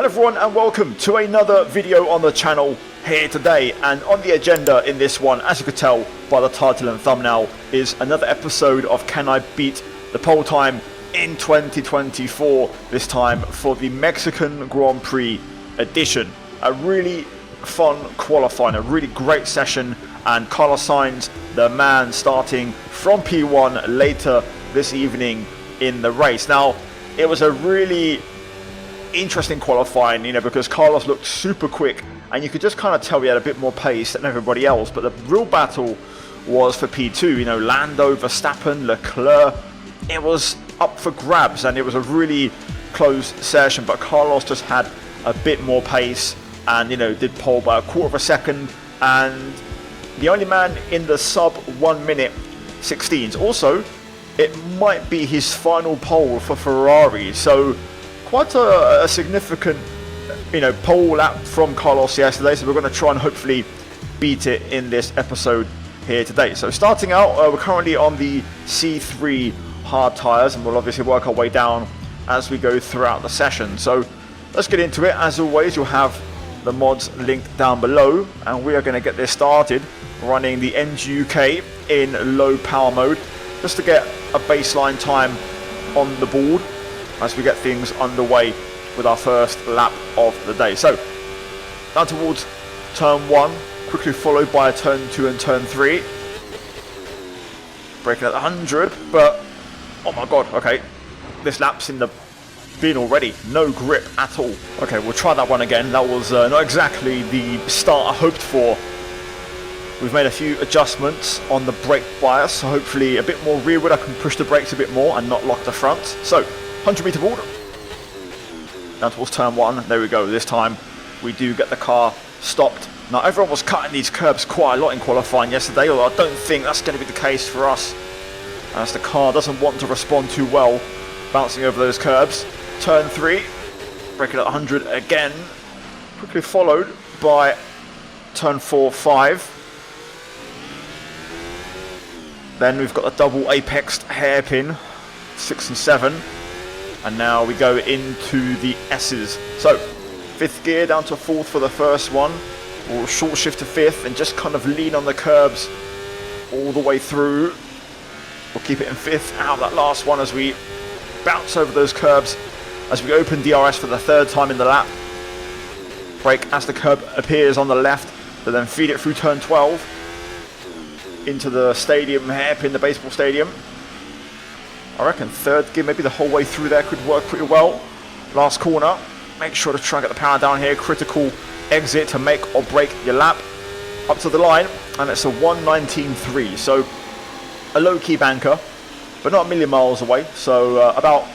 Hello everyone and welcome to another video on the channel here today, and on the agenda in this one, as you could tell by the title and thumbnail, is another episode of Can I Beat the Pole Time in 2024, this time for the Mexican Grand Prix edition. A really fun qualifying, a really great session, and Carlos Sainz, the man, starting from P1 later this evening in the race. Now, it was a really interesting qualifying, because Carlos looked super quick and you could just kind of tell he had a bit more pace than everybody else, but the real battle was for P2. Lando, Verstappen, Leclerc, it was up for grabs and it was a really close session, but Carlos just had a bit more pace and did pole by a quarter of a second, and the only man in the sub 1 minute 16s. Also, it might be his final pole for Ferrari, so quite a significant pole lap from Carlos yesterday, so we're going to try and hopefully beat it in this episode here today. So starting out, we're currently on the C3 hard tyres, and we'll obviously work our way down as we go throughout the session. So let's get into it. As always, you'll have the mods linked down below, and we are going to get this started running the NGUK in low power mode just to get a baseline time on the board as we get things underway with our first lap of the day. So down towards turn 1, quickly followed by a turn 2 and turn 3, braking at 100, but oh my god, okay, this lap's in the bin already, no grip at all. Okay, we'll try that one again. That was not exactly the start I hoped for. We've made a few adjustments on the brake bias, so hopefully a bit more rearward, I can push the brakes a bit more and not lock the front. So 100 meter board, down towards turn 1, there we go. This time we do get the car stopped. Now everyone was cutting these curbs quite a lot in qualifying yesterday, although I don't think that's going to be the case for us, as the car doesn't want to respond too well bouncing over those curbs. Turn 3, braking at 100 again, quickly followed by turn 4, 5. Then we've got the double apexed hairpin, 6 and 7. And now we go into the S's. So, 5th gear down to 4th for the first one. We'll short shift to 5th and just kind of lean on the curbs all the way through. We'll keep it in 5th out of that last one as we bounce over those curbs. As we open DRS for the 3rd time in the lap. Brake as the curb appears on the left, but then feed it through turn 12. Into the stadium hairpin, the baseball stadium. I reckon 3rd gear, maybe the whole way through there, could work pretty well. Last corner, make sure to try and get the power down here. Critical exit to make or break your lap. Up to the line, and it's a 1:19.3. So a low-key banker, but not a million miles away. So about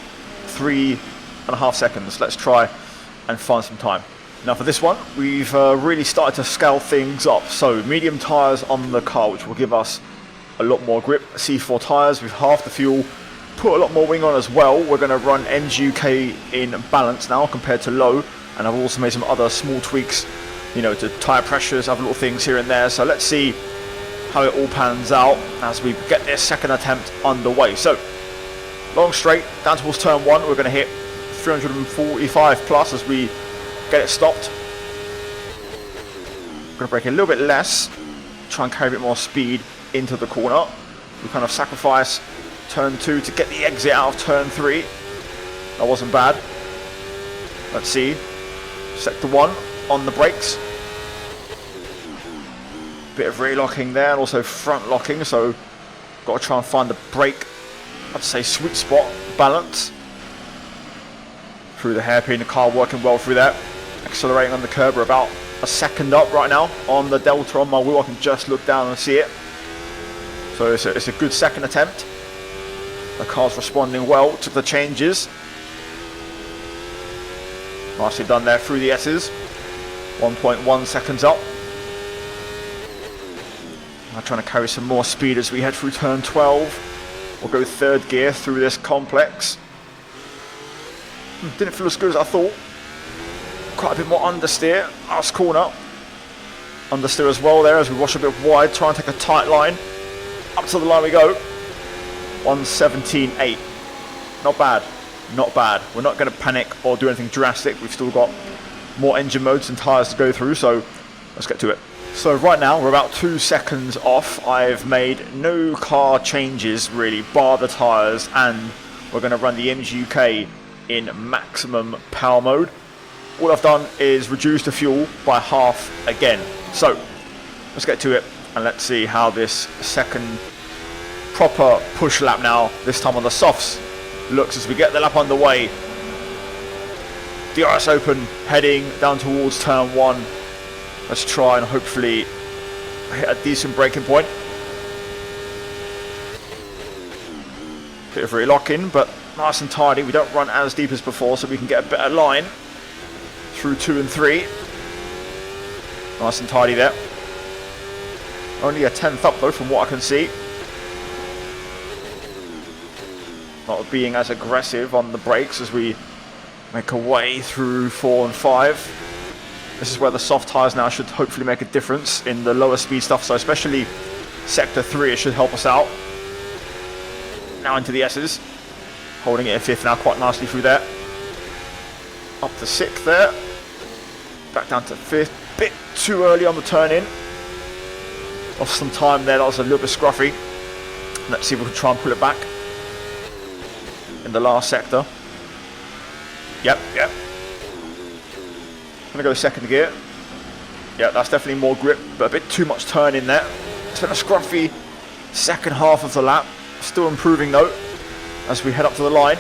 3.5 seconds. Let's try and find some time. Now for this one, we've really started to scale things up. So medium tyres on the car, which will give us a lot more grip. C4 tyres with half the fuel, put a lot more wing on as well. We're going to run NGUK in balance now compared to low, and I've also made some other small tweaks, to tyre pressures, other little things here and there. So let's see how it all pans out as we get this second attempt underway. So long straight down towards turn 1, we're going to hit 345 plus as we get it stopped. I'm going to brake a little bit less, try and carry a bit more speed into the corner. We kind of sacrifice turn 2 to get the exit out of turn 3. That wasn't bad. Let's see. Sector 1 on the brakes. Bit of rear locking there and also front locking, so got to try and find the brake, I'd say sweet spot balance. Through the hairpin, the car working well through there. Accelerating on the curb, we're about a second up right now on the delta on my wheel. I can just look down and see it. So it's a good second attempt. The car's responding well to the changes. Nicely done there through the S's. 1.1 seconds up. I'm trying to carry some more speed as we head through turn 12. We'll go 3rd gear through this complex. Didn't feel as good as I thought. Quite a bit more understeer. Last corner. Understeer as well there as we wash a bit wide. Try and take a tight line. Up to the line we go. 1:17.8. Not bad. not bad. We're not going to panic or do anything drastic. We've still got more engine modes and tyres to go through, so let's get to it. So right now we're about 2 seconds off. I've made no car changes really, bar the tyres, and we're going to run the MGUK in maximum power mode. All I've done is reduce the fuel by half again. So let's get to it and let's see how this second proper push lap now, this time on the softs, looks as we get the lap underway. DRS open, heading down towards turn 1. Let's try and hopefully hit a decent braking point. Bit of relock-in, but nice and tidy. We don't run as deep as before, so we can get a better line through 2 and 3. Nice and tidy there. Only a 10th up though from what I can see. Not being as aggressive on the brakes as we make our way through 4 and 5. This is where the soft tyres now should hopefully make a difference in the lower speed stuff, so especially sector 3 it should help us out. Now into the S's, holding it in 5th now quite nicely through there. Up to 6th there, back down to 5th, bit too early on the turn in. Lost some time there, that was a little bit scruffy. Let's see if we can try and pull it back in the last sector. Yep. I'm going to go second gear. Yeah, that's definitely more grip, but a bit too much turn in there. It's been a scruffy second half of the lap. Still improving though, as we head up to the line.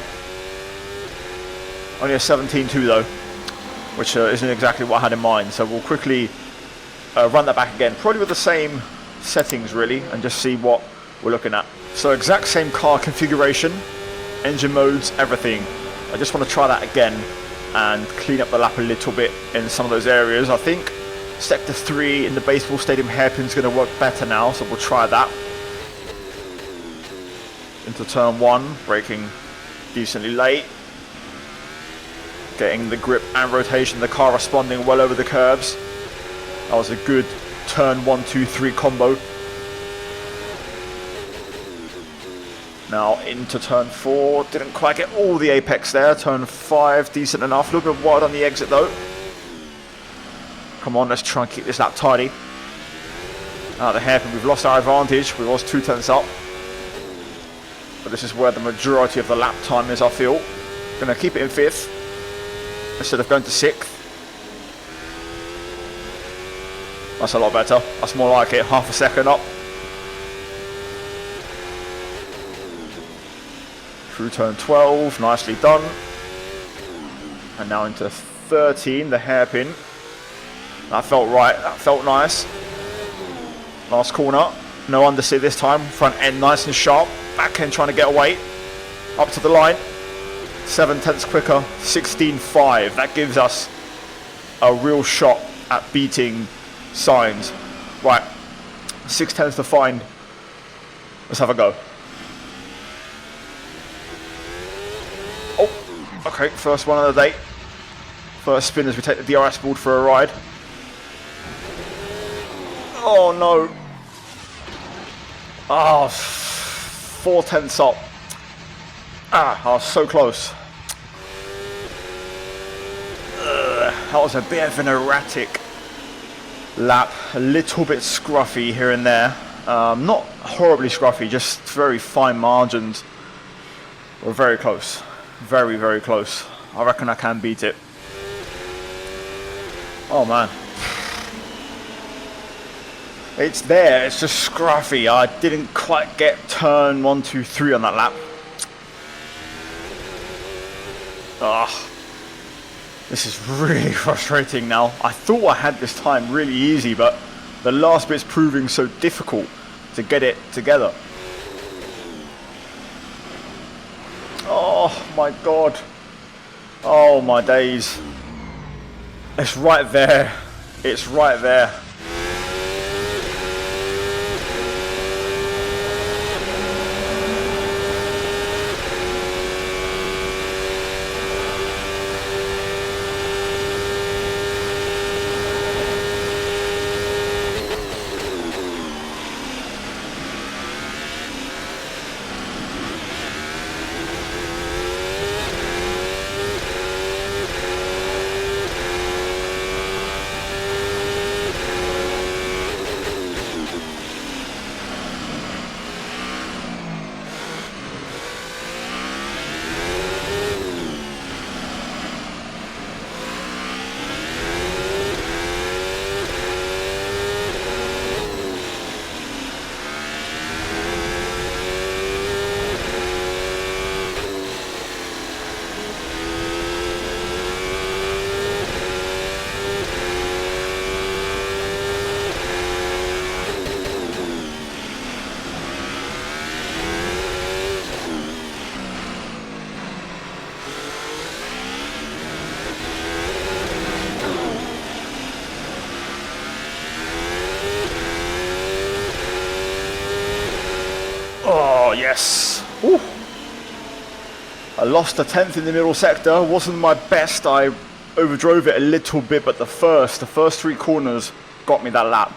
Only a 17.2 though, which isn't exactly what I had in mind. So we'll quickly run that back again, probably with the same settings really, and just see what we're looking at. So exact same car configuration, engine modes, everything. I just want to try that again and clean up the lap a little bit in some of those areas. I think sector 3 in the baseball stadium hairpin is going to work better now, so we'll try that. Into turn 1, braking decently late. Getting the grip and rotation, the car responding well over the curves. That was a good turn 1, 2, 3 combo. Now into turn 4, didn't quite get all the apex there. Turn 5, decent enough. A little bit wide on the exit though. Come on, let's try and keep this lap tidy. Out the hairpin, we've lost our advantage. We lost 2 tenths up. But this is where the majority of the lap time is, I feel. Gonna keep it in 5th instead of going to 6th. That's a lot better. That's more like it. Half a second up. Through turn 12, nicely done. And now into 13, the hairpin. That felt right, that felt nice. Last corner, no understeer this time. Front end nice and sharp. Back end trying to get away. Up to the line. 7 tenths quicker, 16.5. That gives us a real shot at beating Signs. Right, 6 tenths to find. Let's have a go. Okay, first one of the day. First spin as we take the DRS board for a ride. Oh no. Oh, 4 tenths up. I was so close. That was a bit of an erratic lap. A little bit scruffy here and there. Not horribly scruffy, just very fine margins. We're very close. Very, very close. I reckon I can beat it. Oh man. It's there, it's just scruffy. I didn't quite get turn 1, 2, 3 on that lap. This is really frustrating now. I thought I had this time really easy, but the last bit's proving so difficult to get it together. Oh my god. Oh my days. It's right there. It's right there. I lost a 10th in the middle sector, wasn't my best, I overdrove it a little bit, but the first 3 corners got me that lap.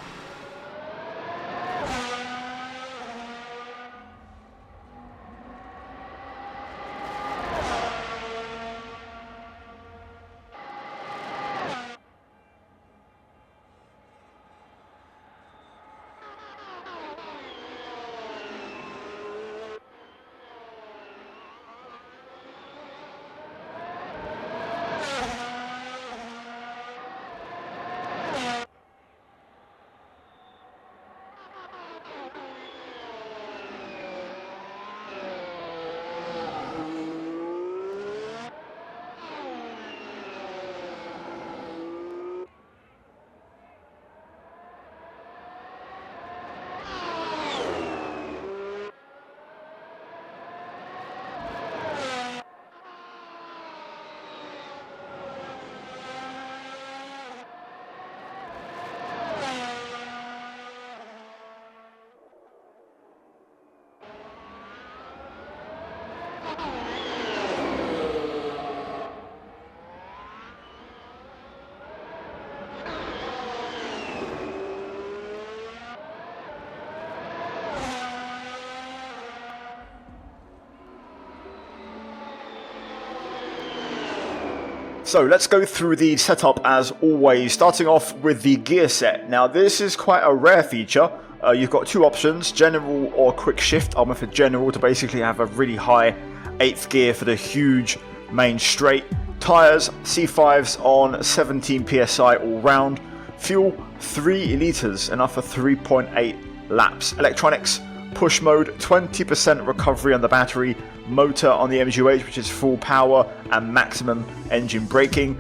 So let's go through the setup as always, starting off with the gear set. Now this is quite a rare feature. You've got 2 options, general or quick shift. I went for general to basically have a really high 8th gear for the huge main straight. Tyres, C5s on 17 PSI all round. Fuel, 3 litres, enough for 3.8 laps. Electronics, push mode, 20% recovery on the battery. Motor on the MGUH, which is full power and maximum engine braking.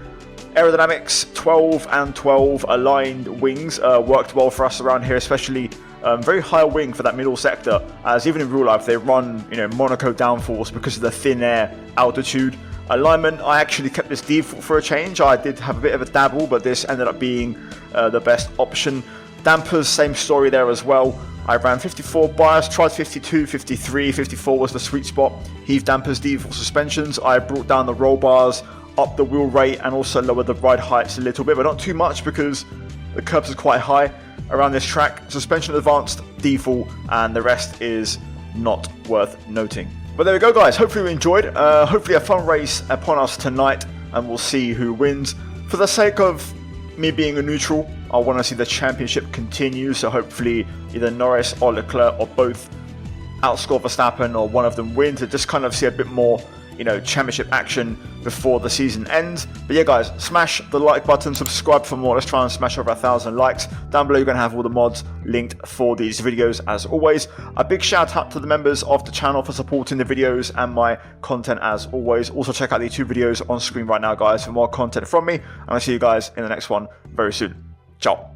Aerodynamics, 12 and 12 aligned wings worked well for us around here, especially very high wing for that middle sector, as even in real life they run Monaco downforce because of the thin air altitude. Alignment, I actually kept this default for a change. I did have a bit of a dabble, but this ended up being the best option. Dampers, same story there as well. I ran 54 bias, tried 52, 53, 54 was the sweet spot. Heave dampers, default suspensions. I brought down the roll bars, up the wheel rate, and also lowered the ride heights a little bit, but not too much because the curbs are quite high around this track. Suspension advanced, default, and the rest is not worth noting. But there we go, guys. Hopefully you enjoyed. Hopefully a fun race upon us tonight, and we'll see who wins. For the sake of me being a neutral, I want to see the championship continue, so hopefully either Norris or Leclerc or both outscore Verstappen or one of them win, to just kind of see a bit more championship action before the season ends. But yeah, guys, smash the like button, subscribe for more. Let's try and smash over 1,000 likes. Down below you're going to have all the mods linked for these videos as always. A big shout out to the members of the channel for supporting the videos and my content as always. Also check out the 2 videos on screen right now, guys, for more content from me, and I'll see you guys in the next one very soon. Ciao.